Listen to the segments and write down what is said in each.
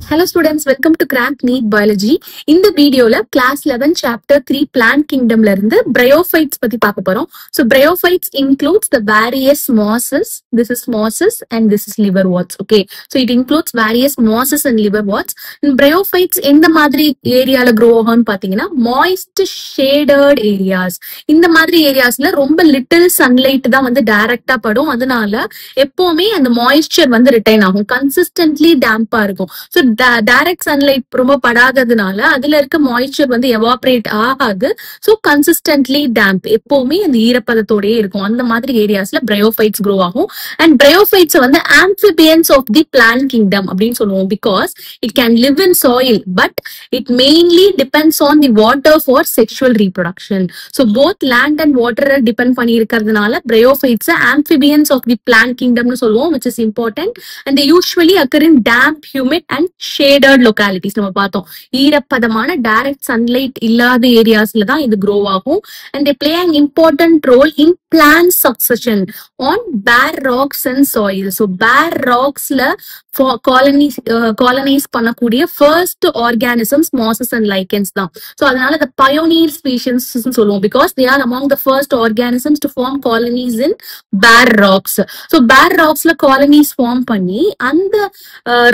Hello students, welcome to Crack Neat Biology. In the video la class 11 chapter 3 plant kingdom la irundhu bryophytes பத்தி பார்க்க போறோம். So bryophytes includes the various mosses. This is mosses and this is liverworts. Okay. So it includes various mosses and liverworts. And bryophytes எந்த மாதிரி ஏரியால grow ஆகும்னு பாத்தீங்கன்னா moist shaded areas. இந்த மாதிரி ஏரியாஸ்ல ரொம்ப little sunlight தான் வந்து டைரக்டா படும். அதனால எப்பவுமே அந்த moisture வந்து retain ஆகும். Consistently damp இருக்கும். So direct sunlight ரொம்ப படாததுனால அதுல இருக்க மாய்ஸ்சர் வந்து எவாபரேட் ஆகாது. சோ கன்சிஸ்டன்ட்லி டேம்ப் எப்பவுமே அந்த ஈரப்பதத்தோடயே இருக்கும். அந்த மாதிரி ஏரியாஸ்ல bryophytes grow ஆகும். அண்ட் bryophytes வந்து amphibians of the plant kingdom அப்படின்னு சொல்லுவோம். Because it can live in soil but it mainly depends on the water for sexual reproduction. So both land and water depend பண்ணி இருக்கிறதுனால bryophytes amphibians of the plant kingdom னு சொல்லுவோம், which is important. And they usually occur in damp, humid and shaded localities. நம்ம பார்த்தோம் ஈரப்பதமான direct sunlight இல்லாத ஏரியாஸ்ல தான் இது grow ஆகும். And they play an important role in plant succession on bare rocks and soil. So bare rocksல colonize பண்ணக்கூடிய first organisms mosses and lichens தான். So அதனால the pioneer species சொல்லுவோம் because they are among the first organisms to form colonies in bare rocks. So bare rocksல colonies form பண்ணி அந்த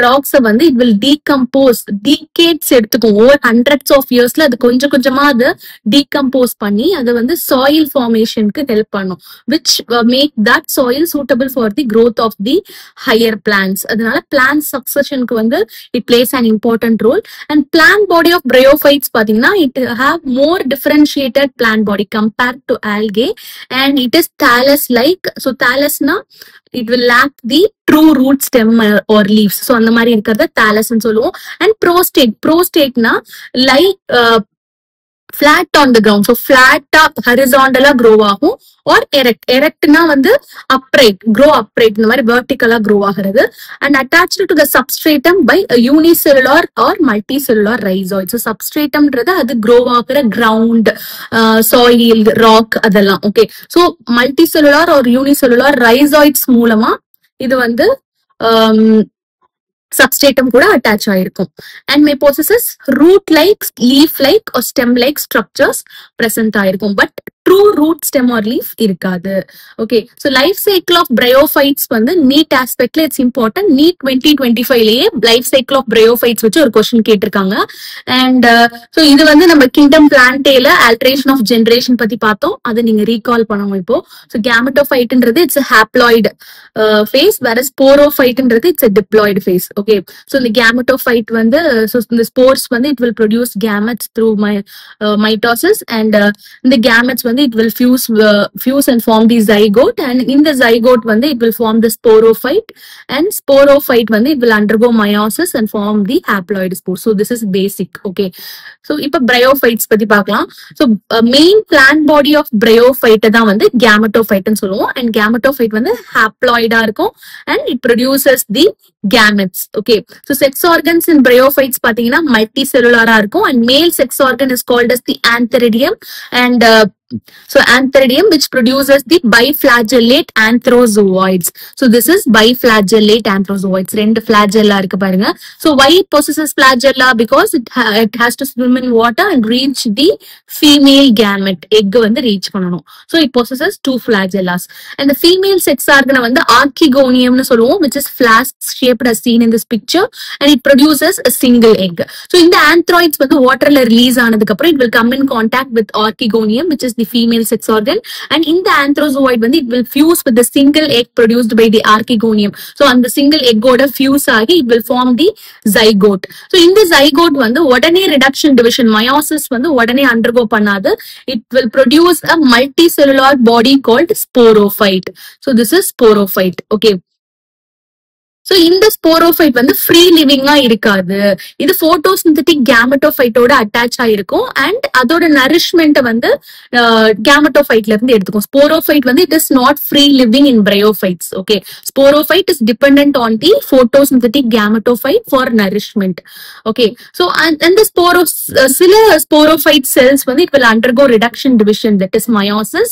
rocks வந்து it will decompose decades எடுத்துக்கும். over hundreds of yearsல அது கொஞ்சம் கொஞ்சமா அது decompose பண்ணி அது வந்து soil formationக்கு help பண்ணும், which make that soil suitable for the growth of the higher plants. அதனால plant successionக்கு வந்து it plays an important role. And plant body of bryophytes பாத்தீங்கன்னா it have more differentiated plant body compared to algae and it is thallus like. So thallusனா it will lack the true root stem or leaves. So அந்த மாதிரி இருக்கிறத thallus ன்னு சொல்லுவோம். And prostrate-னா like flat on the ground. So flat horizontal grow ஆகும் or erectனா வந்து upright, grow upright, இந்த மாதிரி vertical grow ஆகிறது. And attached to the substratum by a unicellular or multicellular rhizoid. So substratumன்றது அது grow ஆகிற ground, soil, rock அதெல்லாம். Okay. So multicellular or unicellular rhizoids மூலமா இது வந்து substratum கூட attach ஆயிருக்கும். And may possesses root like, leaf like or stem like structures present ஆயிருக்கும். But true root stem or leaf இருக்காது. Okay. So life cycle of bryophytes வந்து NEET aspectல it's important. NEET 2025லயே life cycle of bryophytes வச்சு ஒரு question கேட்டிருக்காங்க. And so இது வந்து நம்ம kingdom plantae-ல alteration of generation பத்தி பார்த்தோம். அதை நீங்க recall பண்ணணும் இப்போ. So gametophyte-ன்றது it's a haploid phase, whereas sporophyte-ன்றது it's a diploid phase. Okay. So the gametophyte வந்து so the spores வந்து it will produce gametes through mitosis and the gametes வந்து it will fuse and form the zygote, and in the zygote வந்து it will form the sporophyte, and sporophyte வந்து it will undergo meiosis and form the haploid spore. So this is basic. Okay. So இப்ப bryophytes பத்தி பார்க்கலாம். So main plant body of bryophyte தான் வந்து gametophyte ன்னு சொல்லுவோம். And gametophyte வந்து haploid இருக்கும் and it produces the gametes. Okay. So sex organs in bryophytes பாத்தீங்கன்னா multicellular இருக்கும் and male sex organ is called as the antheridium and so antheridium which produces the biflagellate anthrozoids. So this is biflagellate anthrozoids. ரெண்டு flagella இருக்கு பாருங்க. So why it possesses flagella? Because it has to swim in water and reach the female gamete. Egg வந்து reach பண்ணணும். So it possesses two flagellas. And the female sex organ வந்து archegonium னு சொல்லுவோம், which is flask shaped as seen in this picture, and it produces a single egg. So இந்த anthroids வந்து waterல release ஆனதுக்கு அப்புறம் it will come in contact with archegonium, which is the female sex organ, and in the anthrozoid வந்து it will fuse with the single egg produced by the archegonium. So அந்த single egg ஓட fuse ஆகி it will form the zygote. So இந்த zygote வந்து உடனே reduction division meiosis வந்து உடனே undergo பண்ணாது. It will produce a multicellular body called sporophyte. So this is sporophyte. Okay. So இந்த sporophyte வந்து free living இருக்காது. இது photosynthetic gametophyte ஓட attach ஆயிருக்கும் and அதோட nourishment வந்து gametophyteல இருந்து எடுத்துக்கும். Sporophyte வந்து it is not free living in bryophytes. Okay. Sporophyte is dependent on the photosynthetic gametophyte for nourishment. Okay. So and the சில sporophyte cells வந்து it will undergo reduction division, that is meiosis,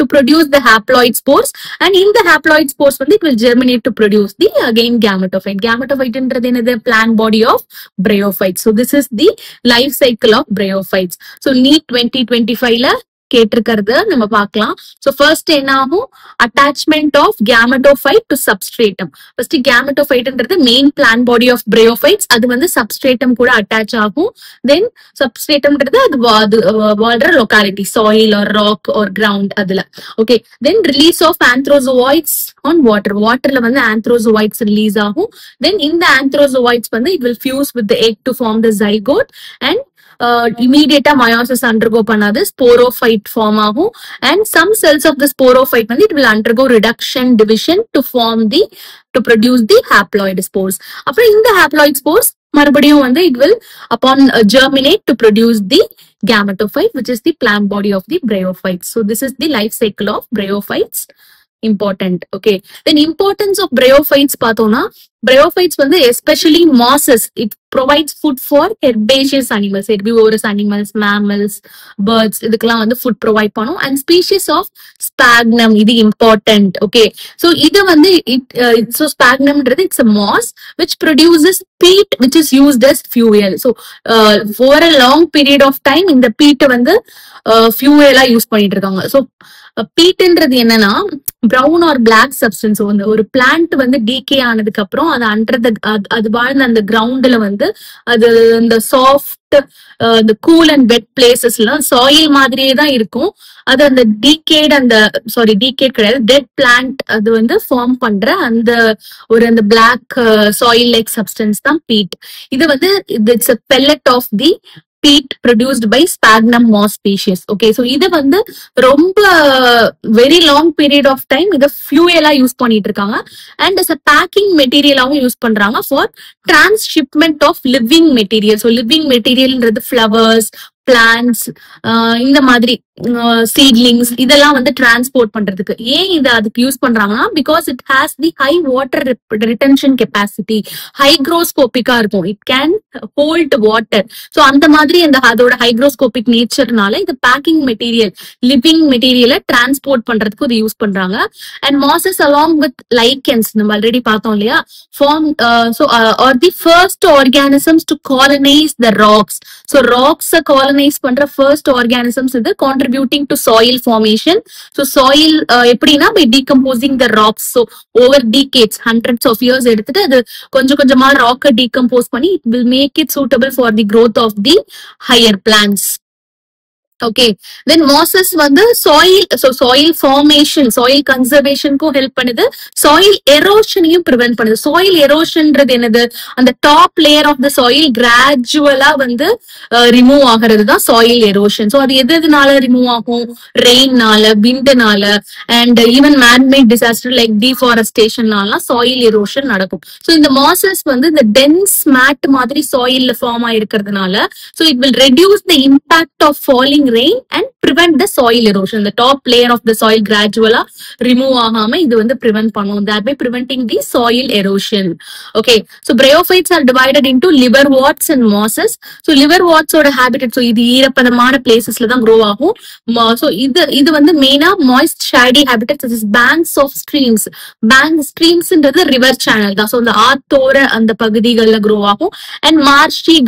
to produce the haploid spores, and in the haploid spores வந்து it will germinate to produce the again main gametophyte. Gametophyte என்றது என்னது? Plant body of bryophytes. So this is the life cycle of bryophytes. So NEET 2025ல கேட்டிருக்கிறது நம்ம பார்க்கலாம். So first என்ன ஆகும்? Attachment of gametophyte to substratum. First கேமெட்டோஃபைட்ன்றது main plan body of bryophytes. அது வந்து சப்ஸ்ட்ரேட்டம் கூட அட்டாச் ஆகும். தென் சப்ஸ்ட்ரேட்டம்ன்றது அது வாழ்ற locality, soil or rock or ground அதுல. Okay, then release of antherozoids on water. வாட்டர்ல வந்து ஆந்த்ரோசோவாய்ட்ஸ் ரிலீஸ் ஆகும். தென் இந்த ஆந்த்ரோசோவாய்ட்ஸ் வந்து it will fuse with the egg to form the zygote and immediate meiosis undergo பண்ணாது, sporophyte form ஆகும். And some cells of the sporophyte வந்து it will undergo reduction division to form the to produce the haploid spores. அப்புறம் இந்த haploid spores மறுபடியும் வந்து it will upon germinate to produce the gametophyte, which is the plant body of the bryophytes. So this is the life cycle of bryophytes. Important. Okay, then importance of bryophytes பார்த்தோம்னா, bryophytes வந்து especially mosses, it provides food for herbaceous animals, herbivorous animals, mammals, birds, இதுக்கெல்லாம் வந்து food provide பண்ணும். And species of sphagnum, இது important. Okay, so இது வந்து so sphagnumன்றது it's a moss which produces peat which is used as fuel. So for a long period of time இந்த peat வந்து fuel-ஆ use பண்ணிட்டு இருக்காங்க. So பீட்ன்றது என்னன்னா brown or black substance. வந்து ஒரு பிளான்ட் வந்து டீகே ஆனதுக்கு அப்புறம் அது அண்டர் அது வாழ்ந்த அந்த கிரவுண்ட்ல வந்து அது இந்த சாஃப்ட் இந்த கூல் அண்ட் வெட் பிளேசஸ்ல சாயில் மாதிரியே தான் இருக்கும். அது அந்த டீகேட் கிடையாது, டெட் பிளான்ட் அது வந்து ஃபார்ம் பண்ற அந்த ஒரு அந்த பிளாக் சாயில் லைக் சப்ஸ்டன்ஸ் தான் பீட். இது வந்து it's a pellet of the peat produced by sphagnum moss species. Okay, so இது வந்து ரொம்ப very long period of time இத fuel-ஆ யூஸ் பண்ணிட்டு இருக்காங்க. And as a packing material-ஆவும் யூஸ் பண்றாங்க for transshipment of living material. So living materialன்றது flowers, plants, இந்த மாதிரி சீட்லிங்ஸ் இதெல்லாம் வந்து டிரான்ஸ்போர்ட் பண்றதுக்கு. ஏன் இதை அதுக்கு யூஸ் பண்றாங்கன்னா, because it has the high water retention capacity, ஹைக்ரோஸ்கோபிக்கா இருக்கும், it can hold water. So அந்த மாதிரி அதோட ஹைக்ரோஸ்கோபிக் நேச்சர்னால இந்த பேக்கிங் மெட்டீரியல், லிவிங் மெட்டீரியலை டிரான்ஸ்போர்ட் பண்றதுக்கு இது யூஸ் பண்றாங்க. And mosses along with lichens நம்ம ஆல்ரெடி பார்த்தோம் இல்லையா, form are the first organisms to colonise the rocks. So ராக்ஸை காலனைஸ் பண்ற ஃபர்ஸ்ட் ஆர்கானிசம்ஸ் இது contributing to soil formation. So soil எப்படின்னா by decomposing the rocks. So over decades, hundreds of years எடுத்துட்டு அது கொஞ்சம் கொஞ்சமா ராக்கை decompose பண்ணி it will make it suitable for the growth of the higher plants. Okay, then mosses வந்து soil formation, soil conservationக்கும் help பண்ணுது, soil erosionனையும் prevent பண்ணுது. soil erosionன்றது என்னது? அந்த top layer of the soil gradually வந்து remove ஆகிறது தான் soil erosion. So அது எதுனால remove ஆகும்? rainனால, windனால, and even man-made disaster like deforestationனால soil erosion நடக்கும். So இந்த mosses வந்து இந்த dense mat மாதிரி soilல form ஆயிருக்கிறதுனால, so it will reduce the impact of falling rain and prevent the soil erosion. The top layer of the soil gradually remove ஆகாம இது வந்து prevent பண்ணும், thereby preventing the soil erosion. Okay, so bryophytes are divided into liverworts and mosses. So liverworts ஓட habitat, so இது ஈரப்பதமான பிளேசஸ்ல தான் grow ஆகும். So இது வந்து மெயினா moist shady habitats, this is banks of streams. streamsன்றது river channel தான். So இந்த ஆத்தோர அந்த பகுதிகள்ல grow ஆகும். And marshy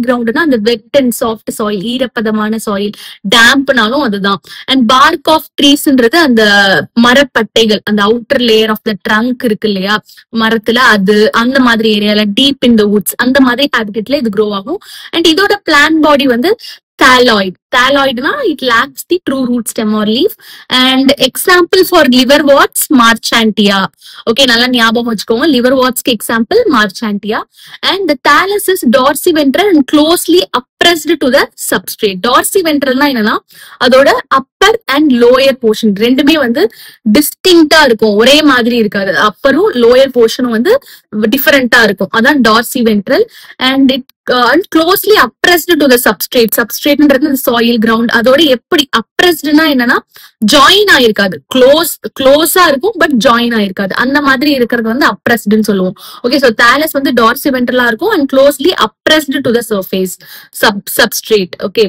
groundனா அந்த wet and soft soil, ஈரப்பதமான soil, dampனாலும் அதுதான். And bark of treesன்றது அந்த மரப்பட்டைகள், அந்த outer layer of the trunk இருக்கு இல்லையா மரத்துல, அது அந்த மாதிரி ஏரியால deep in the woods அந்த மாதிரி habitatல இது grow ஆகும். And இதோட plant body வந்து thalloidனா it lacks the true root stem or leaf. And example for liverworts, marchantia. Okay, நல்லா ஞாபகம் வச்சுக்கோங்க, liverwortsக்கு example marchantia. And the thallus is dorsiventral and closely pressed to the substrate. dorsiventral-னா என்னன்னா அதோட upper and lower portion ரெண்டுமே வந்து டிஸ்டிங்டா இருக்கும், ஒரே மாதிரி இருக்காது. அப்பரும் lower portion வந்து டிஃபரெண்டா இருக்கும், அதான் dorsiventral. And it closely oppressed to the substrateன்றது soil ground. அதோட எப்படி oppressedனா என்னன்னா ஜாயின் ஆயிருக்காது, க்ளோஸா இருக்கும் பட் ஜாயின் ஆயிருக்காது, அந்த மாதிரி இருக்கிறது வந்து oppressedன்னு சொல்லுவோம். ஓகே, சோ thallus வந்து dorsiventral-ஆ இருக்கும் and closely oppressed to the surface substrate. Okay,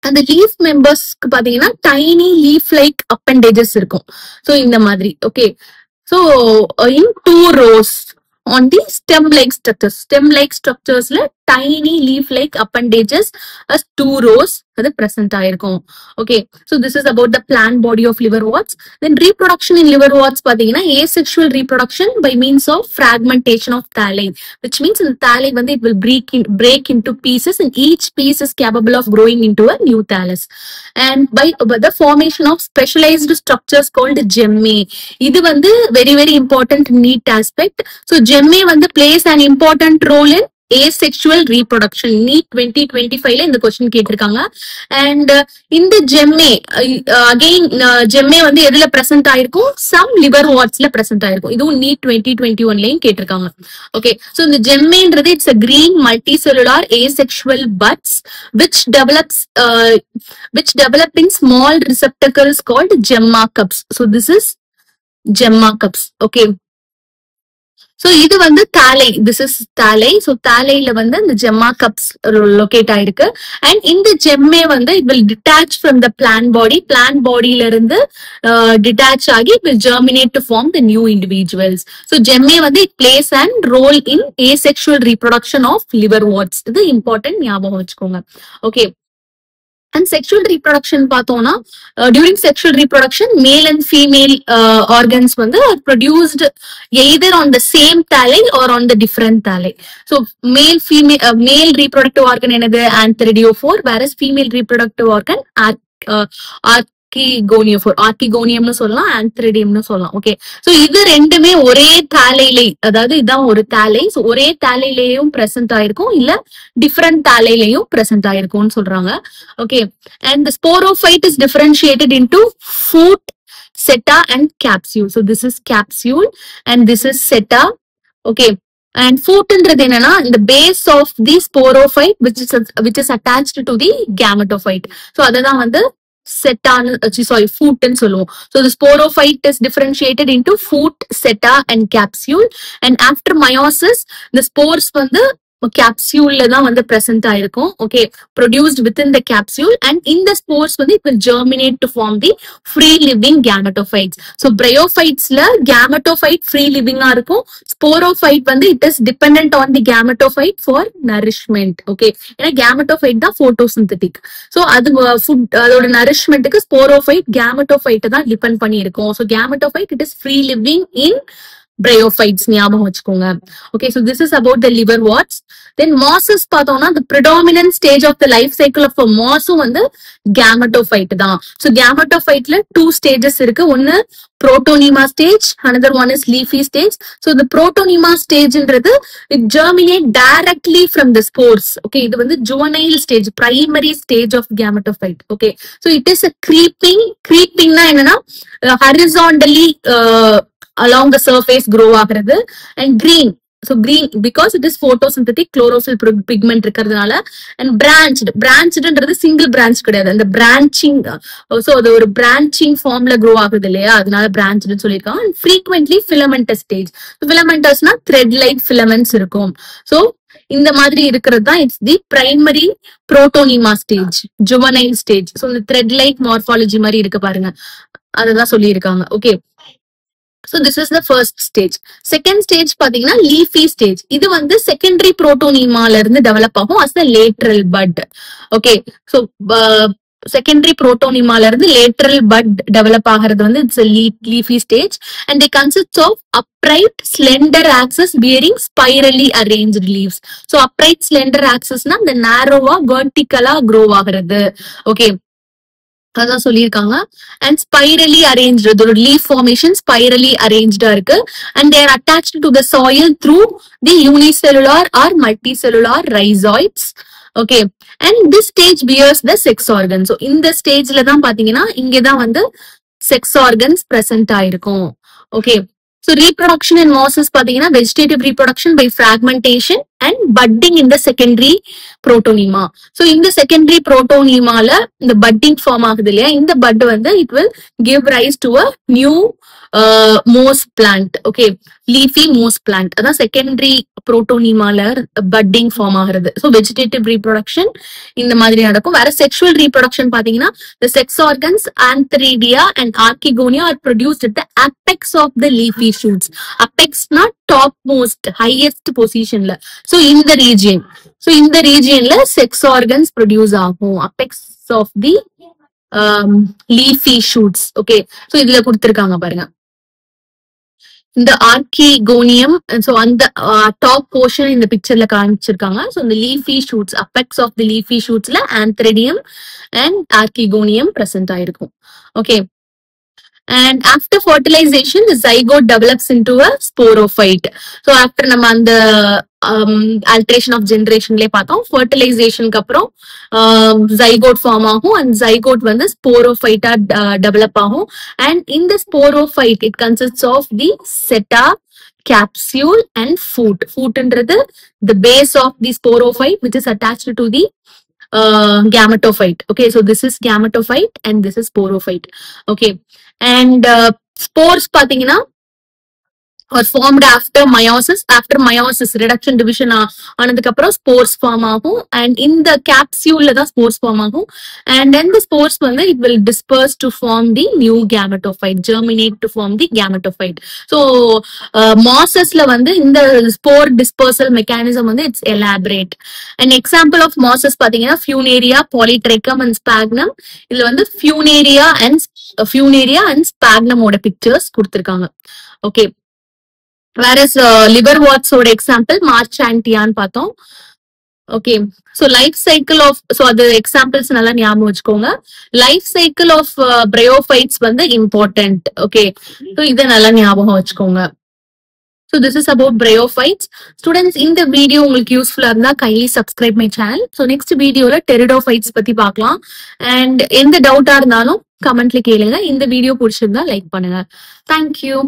அந்த லீஃப் மெம்பர்ஸ்க்கு பாத்தீங்கன்னா டைனி லீஃப் லைக் அப்பெண்டேஜஸ் இருக்கும். சோ இந்த மாதிரி. Okay, So in two rows on the stem-like structures. Stem-like structures la tiny leaf-like appendages as two rows அது present ஆயிருக்கும். Okay, so this is about the plant body of liverworts. Then reproduction in liverworts பாத்தீங்கன்னா asexual reproduction by means of fragmentation of thalli, which means in thalli வந்து it will break into pieces and each piece is capable of growing into a new thallus. And by the formation of specialized structures called gemmae. இது வந்து very important neat aspect. So gemmae வந்து plays an important role in asexual reproduction. NEET 2025 ல இந்த question கேட்டிருக்காங்க. And இந்த ஜெம்மே again ஜெம்மே வந்து எதுல present ஆயிருக்கும், சம் லிவர் வாட்ஸ்ல பிரசன்ட் ஆயிருக்கும். இதுவும் NEET 2021லயும் கேட்டிருக்காங்க. ஓகே, சோ இந்த ஜெம்மேன்றது it's a green multicellular asexual buds which develop in small receptacles called gemma cups. So this is gemma cups. Okay, so இது வந்து thalli, this is thalli. So thalliல வந்து இந்த gemma cups locate ஆயிருக்கு. And இந்த gemmae வந்து it will detach from the plant bodyல இருந்து detach ஆகி it will germinate to form the new individuals. So gemmae வந்து it plays an role in asexual reproduction of liverworts. இது important, ஞாபகம் வச்சுக்கோங்க. Okay, and sexual reproduction பார்த்தோம்னா during sexual reproduction male and female organs வந்து are produced either on the same thalli or on the different thalli. So male reproductive organ என்னது antheridiophore, whereas female reproductive organ ஆர்கிகோனியம்னு சொல்லலாம், ஆந்த்ரிடியம்னு சொல்லலாம். Okay, so இது ரெண்டுமே ஒரே தாலையிலே, அதாவது இதான் ஒரு தாலை, சோ ஒரே தாலையிலேயும் பிரசன்ட் ஆயிருக்கும், இல்ல டிஃபரெண்ட் தாலையிலேயும் பிரசன்ட் ஆயிருக்கும்னு சொல்றாங்க. Okay, and the sporophyte is differentiated into foot, seta and capsule. So this is capsule and this is seta. Okay, and footன்றது என்னன்னா the base of the sporophyte which is attached to the gametophyte. So அததான் வந்து foot ன்னு சொல்லுவோம். So the sporophyte is differentiated into foot, seta and capsule, and after meiosis the spores வந்து capsule தான் வந்து present ஆயிருக்கும். Okay, produced within the capsule, and in the spores வந்து it will germinate to form the free living gametophytes. So bryophytes ல gametophyte free living ஆ இருக்கும், sporophyte வந்து it is dependent on the gametophyte for nourishment. Okay, ஏன்னா gametophyte தான் photosynthetic. So அது food அதோட nourishmentக்கு sporophyte gametophyte தான் depend பண்ணி இருக்கும். So gametophyte it is free living in bryophytes, ஞாபகம் வச்சுக்கோங்க. Okay, so this is about the liverworts. Then mosses பார்த்தோம்னா the predominant stage of the life cycle of a moss வந்து gametophyte தான். So gametophyteல two stages இருக்கு. ஒன்னு protonema stage, another one is leafy stage. So the protonema stageன்றது it germinate directly from the spores. Okay, இது வந்து juvenile stage, primary stage of gametophyte. Okay, so it is a creepingனா என்னன்னா horizontally along the surface grow ஆகிறது. And green, so green because it is photosynthetic, chlorophyll pigment இருக்கிறதுனால. And branchedன்றது single branch கிடையாது, அந்த branching, so அது ஒரு branching formல grow ஆகுது இல்லையா, அதனால branched சொல்லிருக்காங்க. And frequently filamentous stage, filamentousனா thread like filaments இருக்கும். So இந்த மாதிரி இருக்கிறது தான் it's the primary protonema stage, juvenile stage. So இந்த த்ரெட் லைக் மார்பாலஜி மாதிரி இருக்கு பாருங்க, அததான் சொல்லியிருக்காங்க. Okay, so this is the first stage. Second stage பாத்தீங்கன்னா leafy stage. இது வந்து secondary protonemaல இருந்து develop ஆகும் as a lateral bud. Okay, so secondary protonemaல இருந்து lateral bud develop ஆகிறது வந்து it's a leafy stage, and they consist of upright slender axis bearing spirally arranged leaves. So upright slender axis னா the narrow-ஆ vertical-ஆ grow ஆகிறது. Okay, அதான் சொல்லியிருக்காங்க. And spirally arrange, அதோட leaf formation spirally அரேஞ்ச்டா இருக்கு. And they're attached to the soil through the unicellular or multicellular rhizoids. Okay, and this stage bears the sex organ. So இந்த ஸ்டேஜ்ல தான் பாத்தீங்கன்னா இங்கதான் வந்து செக்ஸ் ஆர்கன்ஸ் பிரசன்ட் ஆயிருக்கும். Okay, so reproduction in mosses பாத்தீங்கன்னா vegetative reproduction by fragmentation and budding in the secondary protonema. So in the secondary protonemaல இந்த budding form ஆகுது இல்லையா, இந்த bud வந்து it will give rise to a new moss plant. Okay, leafy moss plant அதான் secondary புரோட்டோனிமால budding form ஆகுறது. So vegetative reproduction இந்த மாதிரி நடக்கும். வேற செக்ஷுவல் ரீப்ரொடக்ஷன் பாத்தீங்கன்னா the sex organs antheridia and archegonia are produced at the apex of the leafy shoots. Apex not topmost highest position la. So in the region la sex organs produce ஆகும் apex of the leafy shoots. Okay, so இதுல கொடுத்திருக்காங்க பாருங்க இந்த archegonium. So அந்த top portion இந்த பிக்சர்ல காமிச்சிருக்காங்க. So இந்த leafy shoots apex of the leafy ஷூட்ஸ்ல ஆந்த்ரடியம் அண்ட் ஆர்கிகோனியம் பிரசன்ட் ஆயிருக்கும். Okay, and after fertilization the zygote develops into a sporophyte. So after நம்ம அந்த alteration of generationலயே பார்த்தோம், fertilizationக்கு அப்புறம் zygote form ஆகும் and zygote வந்து sporophyte develop ஆகும். and in the sporophyte it consists of the seta, capsule and foot. Footன்றது the base of the sporophyte which is attached to the gametophyte. Okay, so this is gametophyte and this is sporophyte. Okay, and spores பாத்தீங்கன்னா or formed after meiosis. After meiosis reduction division ஆனதுக்கு அப்புறம் spores form ஆகும் and in the capsule தான் spores form ஆகும் and then the spores வந்து it will disperse to form the new gametophyte, germinate to form the gametophyte. So mossesல வந்து இந்த spore dispersal mechanism வந்து it's elaborate. An example of mosses பாத்தீங்கன்னா funaria, polytrichum and sphagnum. இதுல வந்து funaria and sphagnum ஓட pictures கொடுத்திருக்காங்க. Okay, whereas liverworts ஓட example marchantia பார்த்தோம். Okay, so life cycle of, so the examples நல்லா ஞாபகம் வச்சுக்கோங்க. life cycle of bryophytes வந்து important. Okay, so இத நல்லா ஞாபகம் வச்சுக்கோங்க. So this is about bryophytes. Students, இந்த வீடியோ உங்களுக்கு யூஸ்ஃபுல்லா இருந்தா kindly subscribe my channel. So next வீடியோல pteridophytes பத்தி பார்க்கலாம். and எந்த டவுட்டா இருந்தாலும் கமெண்ட்ல கேளுங்க. இந்த வீடியோ பிடிச்சிருந்தா லைக் பண்ணுங்க. Thank you.